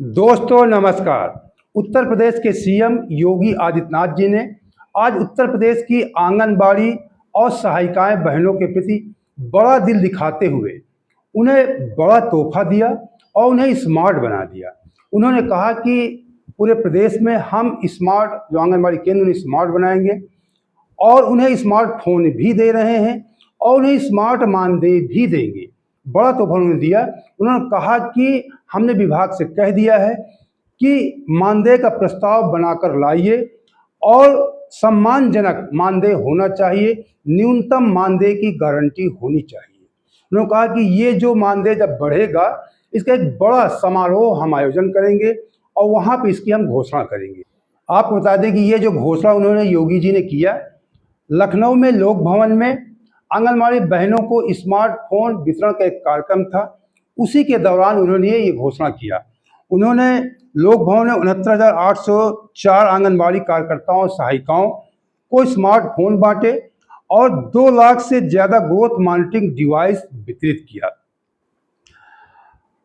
दोस्तों नमस्कार। उत्तर प्रदेश के सीएम योगी आदित्यनाथ जी ने आज उत्तर प्रदेश की आंगनबाड़ी और सहायिकाएं बहनों के प्रति बड़ा दिल दिखाते हुए उन्हें बड़ा तोहफा दिया और उन्हें स्मार्ट बना दिया। उन्होंने कहा कि पूरे प्रदेश में हम स्मार्ट जो आंगनबाड़ी केंद्र उन्हें स्मार्ट बनाएंगे और उन्हें स्मार्टफोन भी दे रहे हैं और उन्हें स्मार्ट मानदेय भी देंगे। बड़ा तोहफा उन्होंने दिया। उन्होंने कहा कि हमने विभाग से कह दिया है कि मानदेय का प्रस्ताव बनाकर लाइए और सम्मानजनक मानदेय होना चाहिए, न्यूनतम मानदेय की गारंटी होनी चाहिए। उन्होंने कहा कि ये जो मानदेय जब बढ़ेगा इसका एक बड़ा समारोह हम आयोजन करेंगे और वहाँ पर इसकी हम घोषणा करेंगे। आपको बता दें कि ये जो घोषणा उन्होंने योगी जी ने किया, लखनऊ में लोक भवन में आंगनबाड़ी बहनों को स्मार्टफोन वितरण का एक कार्यक्रम था, उसी के दौरान उन्होंने ये घोषणा किया। उन्होंने लोक भवन में 69,804 आंगनबाड़ी कार्यकर्ताओं सहायिकाओं को स्मार्टफोन बांटे और 2 लाख से ज़्यादा ग्रोथ मॉनिटरिंग डिवाइस वितरित किया।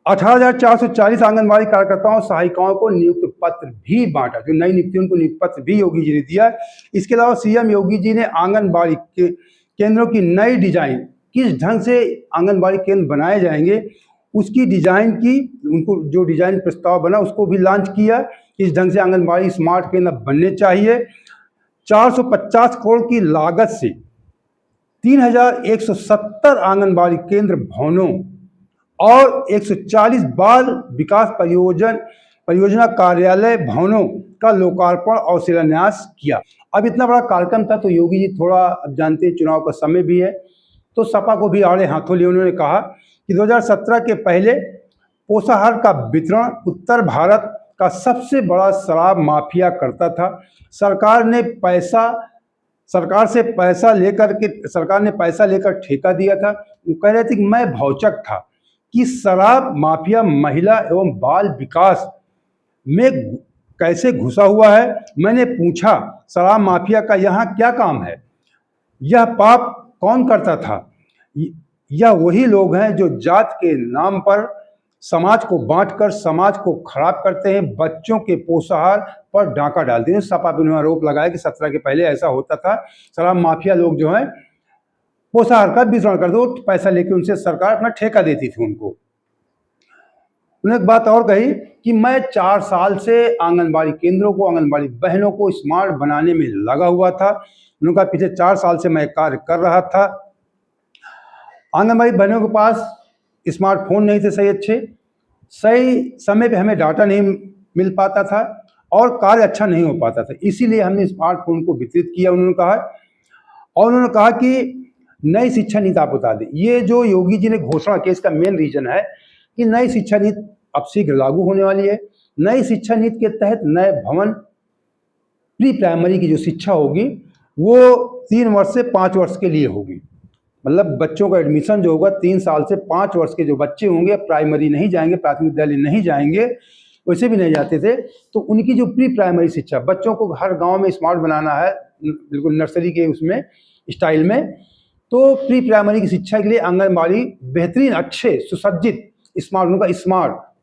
18,440 आंगनबाड़ी कार्यकर्ताओं सहायिकाओं को नियुक्ति पत्र भी बांटा, जो नई नियुक्ति उनको नियुक्ति पत्र भी योगी जी ने दिया। इसके अलावा सीएम योगी जी ने आंगनबाड़ी के केंद्रों की नई डिजाइन, किस ढंग से आंगनबाड़ी केंद्र बनाए जाएंगे उसकी डिजाइन की, उनको जो डिजाइन प्रस्ताव बना उसको भी लॉन्च किया। किस ढंग से आंगनबाड़ी स्मार्ट केंद्र बनने चाहिए। 450 करोड़ की लागत से 3,170 आंगनबाड़ी केंद्र भवनों और 140 बाल विकास परियोजना कार्यालय भवनों का लोकार्पण और शिलान्यास किया। अब इतना बड़ा कार्यक्रम था तो योगी जी थोड़ा, अब जानते हैं चुनाव का समय भी है, तो सपा को भी आड़े हाथों लिए उन्होंने कहा कि 2017 के पहले पोषाहार का वितरण उत्तर भारत का सबसे बड़ा शराब माफिया करता था। सरकार ने पैसा लेकर ठेका दिया था। वो कह रहे थे कि मैं भौचक था कि शराब माफिया महिला एवं बाल विकास में कैसे घुसा हुआ है। मैंने पूछा शराब माफिया का यहाँ क्या काम है, यह पाप कौन करता था। यह वही लोग हैं जो जात के नाम पर समाज को बांटकर समाज को खराब करते हैं, बच्चों के पोषाहार पर डाका डालते हैं। सपा पे उन्होंने आरोप लगाया कि 17 के पहले ऐसा होता था, शराब माफिया लोग जो हैं पोषाहार का वितरण करते, वो पैसा लेके उनसे सरकार अपना ठेका देती थी उनको। उन्होंने एक बात और कही कि मैं 4 साल से आंगनबाड़ी केंद्रों को, आंगनबाड़ी बहनों को स्मार्ट बनाने में लगा हुआ था। उन्होंने कहा पिछले 4 साल से मैं कार्य कर रहा था। आंगनबाड़ी बहनों के पास स्मार्टफोन नहीं थे सही समय पे हमें डाटा नहीं मिल पाता था और कार्य अच्छा नहीं हो पाता था, इसीलिए हमने स्मार्टफोन को वितरित किया, उन्होंने कहा। और उन्होंने कहा कि नई शिक्षा नीति आप बता दें। ये जो योगी जी ने घोषणा की इसका मेन रीजन है कि नई शिक्षा नीति अब शीघ्र लागू होने वाली है। नई शिक्षा नीति के तहत नए भवन प्री प्राइमरी की जो शिक्षा होगी वो 3 वर्ष से 5 वर्ष के लिए होगी। मतलब बच्चों का एडमिशन जो होगा 3 साल से 5 वर्ष के जो बच्चे होंगे, प्राइमरी नहीं जाएंगे, प्राथमिक विद्यालय नहीं जाएंगे, वैसे भी नहीं जाते थे, तो उनकी जो प्री प्राइमरी शिक्षा, बच्चों को हर गांव में स्मार्ट बनाना है, बिल्कुल नर्सरी के उसमें स्टाइल में, तो प्री प्राइमरी की शिक्षा के लिए आंगनबाड़ी बेहतरीन अच्छे सुसज्जित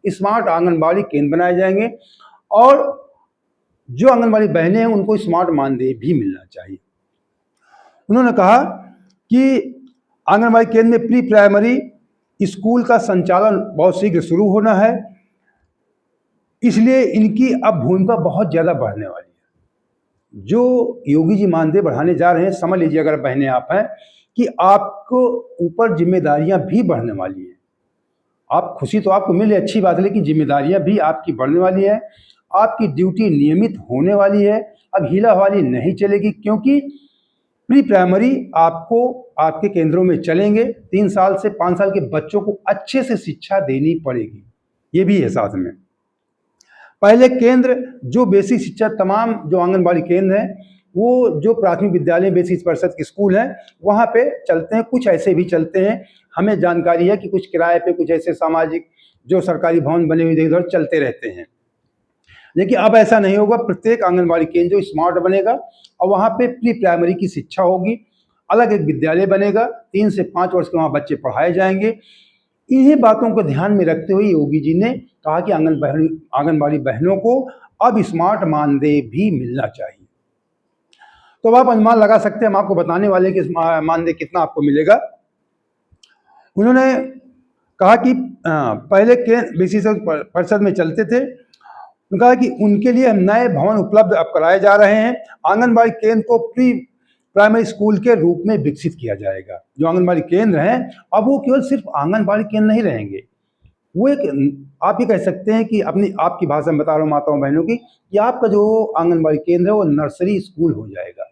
स्मार्ट आंगनबाड़ी केंद्र बनाए जाएंगे और जो आंगनबाड़ी बहनें हैं उनको स्मार्ट मानदेय भी मिलना चाहिए। उन्होंने कहा कि आंगनबाड़ी केंद्र में प्री प्राइमरी स्कूल का संचालन बहुत शीघ्र शुरू होना है, इसलिए इनकी अब भूमिका बहुत ज़्यादा बढ़ने वाली है। जो योगी जी मानदेय बढ़ाने जा रहे हैं, समझ लीजिए अगर बहनें आप हैं कि आपको ऊपर जिम्मेदारियां भी बढ़ने वाली हैं। आप खुशी तो आपको मिले, अच्छी बात है, लेकिन जिम्मेदारियां भी आपकी बढ़ने वाली है। आपकी ड्यूटी नियमित होने वाली है, अब हीला हवाली नहीं चलेगी, क्योंकि प्री प्राइमरी आपको आपके केंद्रों में चलेंगे। 3 साल से 5 साल के बच्चों को अच्छे से शिक्षा देनी पड़ेगी, ये भी है साथ में। पहले केंद्र जो बेसिक शिक्षा, तमाम जो आंगनबाड़ी केंद्र हैं वो जो प्राथमिक विद्यालय बेसिक परिषद के स्कूल हैं वहाँ पे चलते हैं, कुछ ऐसे भी चलते हैं। हमें जानकारी है कि कुछ किराए पे कुछ ऐसे सामाजिक जो सरकारी भवन बने हुए इधर चलते रहते हैं, लेकिन अब ऐसा नहीं होगा। प्रत्येक आंगनबाड़ी केंद्र जो स्मार्ट बनेगा और वहाँ पे प्री प्राइमरी की शिक्षा होगी, अलग एक विद्यालय बनेगा, 3 से 5 वर्ष के वहाँ बच्चे पढ़ाए जाएंगे। इन्हीं बातों को ध्यान में रखते हुए योगी जी ने कहा कि आंगनबाड़ी बहनों को अब स्मार्ट मानदेय भी मिलना चाहिए। तो अब आप अनुमान लगा सकते हैं, हम आपको बताने वाले कि मानदेय कितना आपको मिलेगा। उन्होंने कहा कि पहले के विशेष परिषद में चलते थे, उन्होंने कहा कि उनके लिए नए भवन उपलब्ध अब कराए जा रहे हैं। आंगनबाड़ी केंद्र को प्री प्राइमरी स्कूल के रूप में विकसित किया जाएगा। जो आंगनबाड़ी केंद्र हैं अब वो केवल सिर्फ आंगनबाड़ी केंद्र नहीं रहेंगे, वो एक, आप ये कह सकते हैं कि अपनी आपकी भाषा में बता रहा हूँ माताओं बहनों की, कि आपका जो आंगनबाड़ी केंद्र है वो नर्सरी स्कूल हो जाएगा।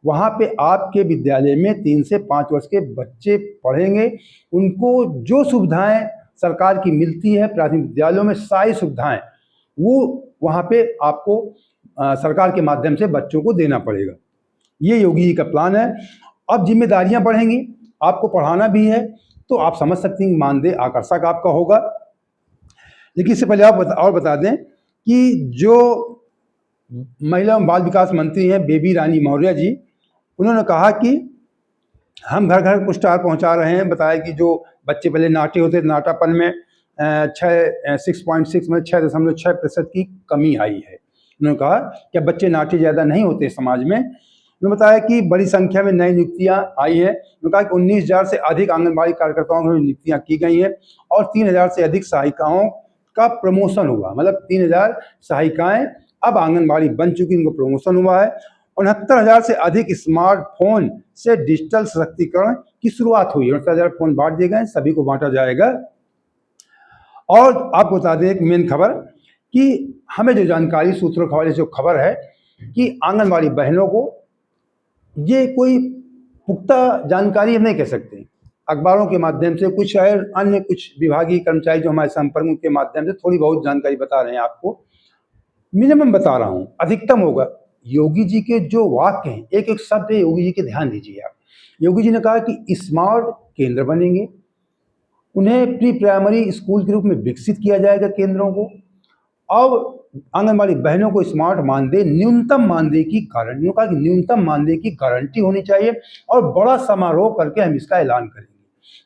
वहाँ पे आपके विद्यालय में 3 से 5 वर्ष के बच्चे पढ़ेंगे। उनको जो सुविधाएं सरकार की मिलती है प्राथमिक विद्यालयों में, सारी सुविधाएं वो वहाँ पे आपको सरकार के माध्यम से बच्चों को देना पड़ेगा। ये योगी जी का प्लान है। अब जिम्मेदारियां बढ़ेंगी, आपको पढ़ाना भी है, तो आप समझ सकते हैं मानदेय आकर्षक आपका होगा। लेकिन इससे पहले आप और बता दें कि जो महिला एवं बाल विकास मंत्री हैं बेबी रानी मौर्य जी, उन्होंने कहा कि हम घर घर पुरस्कार पहुंचा रहे हैं। बताया कि जो बच्चे पहले नाटे होते थे, नाटापन में 6.6 में 6.6% की कमी आई है। उन्होंने कहा कि अब बच्चे नाटे ज़्यादा नहीं होते समाज में। उन्होंने बताया कि बड़ी संख्या में नई नियुक्तियां आई हैं। उन्होंने कहा कि 19,000 से अधिक आंगनबाड़ी कार्यकर्ताओं की नियुक्तियां की गई हैं और 3,000 से अधिक सहायिकाओं का प्रमोशन हुआ। मतलब 3,000 सहायिकाएं अब आंगनबाड़ी बन चुकी, इनको प्रमोशन हुआ है। 69,000 से अधिक स्मार्टफोन से डिजिटल सशक्तिकरण की शुरुआत हुई। 69,000 फोन बांट दिए गए, सभी को बांटा जाएगा। और आपको बता दें एक मेन खबर कि हमें जो जानकारी सूत्रों के हवाले से जो खबर है कि आंगनबाड़ी बहनों को, ये कोई पुख्ता जानकारी हम नहीं कह सकते, अखबारों के माध्यम से कुछ शायद अन्य कुछ विभागीय कर्मचारी जो हमारे संपर्क के माध्यम से थोड़ी बहुत जानकारी बता रहे हैं आपको, मिनिमम बता रहा हूँ, अधिकतम होगा। योगी जी के जो वाक्य हैं, एक एक शब्द है योगी जी के, ध्यान दीजिए आप। योगी जी ने कहा कि स्मार्ट केंद्र बनेंगे, उन्हें प्री प्राइमरी स्कूल के रूप में विकसित किया जाएगा केंद्रों को। अब आंगनबाड़ी बहनों को स्मार्ट मानदेय, न्यूनतम मानदेय की गारंटी, उन्होंने कहा कि न्यूनतम मानदेय की गारंटी होनी चाहिए और बड़ा समारोह करके हम इसका ऐलान करेंगे।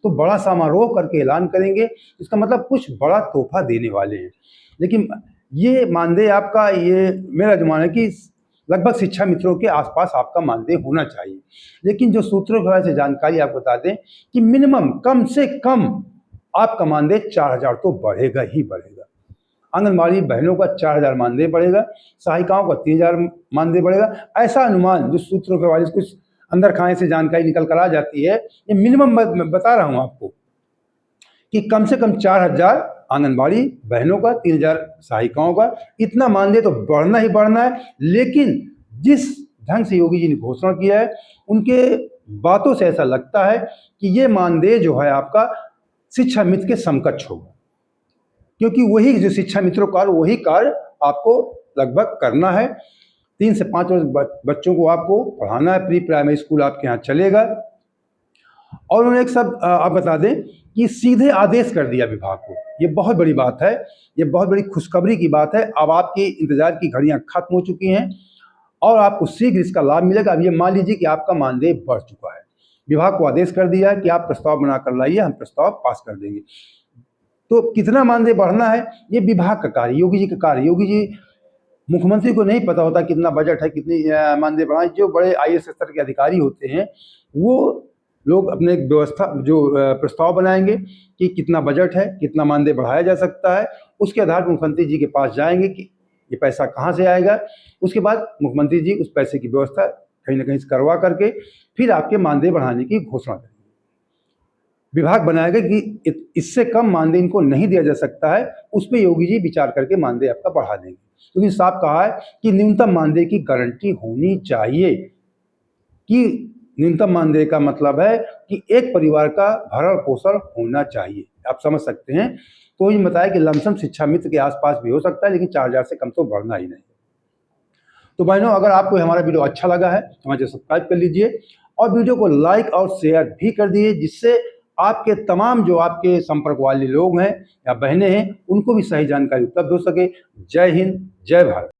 तो बड़ा समारोह करके ऐलान करेंगे, इसका मतलब कुछ बड़ा तोहफा देने वाले हैं। लेकिन ये मानदेय आपका, ये मेरा अनुमान है कि लगभग शिक्षा मित्रों के आसपास आपका मानदेय होना चाहिए। लेकिन जो सूत्रों की वजह से जानकारी आपको बता दें कि मिनिमम कम से कम आपका मानदेय 4,000 तो बढ़ेगा ही बढ़ेगा। आंगनबाड़ी बहनों का 4,000 मानदेय बढ़ेगा, सहायिकाओं का 3,000 मानदेय बढ़ेगा। ऐसा अनुमान जो सूत्रों के हवाले से कुछ अंदर खाने से जानकारी निकल कर आ जाती है, ये मिनिमम मैं बता रहा हूँ आपको कि कम से कम 4,000 आंगनबाड़ी बहनों का, 3,000 सहायिकाओं का, इतना मानदेय तो बढ़ना ही बढ़ना है। लेकिन जिस ढंग से योगी जी ने घोषणा किया है, उनके बातों से ऐसा लगता है कि ये मानदेय जो है आपका शिक्षा मित्र के समकक्ष होगा, क्योंकि वही जो शिक्षा मित्रों का वही कार्य आपको लगभग करना है। 3 से 5 वर्ष बच्चों को आपको पढ़ाना है, प्री प्राइमरी स्कूल आपके यहाँ चलेगा। और उन्होंने एक सब आप बता दें कि सीधे आदेश कर दिया विभाग को। ये बहुत बड़ी बात है, ये बहुत बड़ी खुशखबरी की बात है। अब आपके इंतजार की घड़ियां खत्म हो चुकी हैं और आपको शीघ्र इसका लाभ मिलेगा। अब ये मान लीजिए कि आपका मानदेय बढ़ चुका है, विभाग को आदेश कर दिया है कि आप प्रस्ताव बनाकर लाइए, हम प्रस्ताव पास कर देंगे। तो कितना मानदेय बढ़ना है ये विभाग का कार्य, योगी जी का कार्य। योगी जी, मुख्यमंत्री को नहीं पता होता कितना बजट है, कितनी मानदेय बढ़ाएं। जो बड़े IAS स्तर के अधिकारी होते हैं वो लोग अपने एक व्यवस्था जो प्रस्ताव बनाएंगे कि कितना बजट है, कितना मानदेय बढ़ाया जा सकता है। उसके आधार पर मुख्यमंत्री जी के पास जाएंगे कि ये पैसा कहाँ से आएगा। उसके बाद मुख्यमंत्री जी उस पैसे की व्यवस्था कहीं ना कहीं से करवा करके फिर आपके मानदेय बढ़ाने की घोषणा करेंगे। विभाग बनाएगा कि इससे कम मानदेय इनको नहीं दिया जा सकता है, उस पर योगी जी विचार करके मानदेय आपका बढ़ा देंगे। क्योंकि साफ कहा है कि न्यूनतम मानदेय की गारंटी होनी चाहिए, कि न्यूनतम मानदेय का मतलब है कि एक परिवार का भरण पोषण होना चाहिए। आप समझ सकते हैं। तो ये बताया कि लमसम शिक्षा मित्र के आसपास भी हो सकता है, लेकिन 4,000 से कम तो बढ़ना ही नहीं। तो बहनों, अगर आपको हमारा वीडियो अच्छा लगा है तो हमारे सब्सक्राइब कर लीजिए और वीडियो को लाइक और शेयर भी कर दीजिए, जिससे आपके तमाम जो आपके संपर्क वाले लोग हैं या बहनें हैं उनको भी सही जानकारी उपलब्ध हो सके। जय हिंद, जय भारत।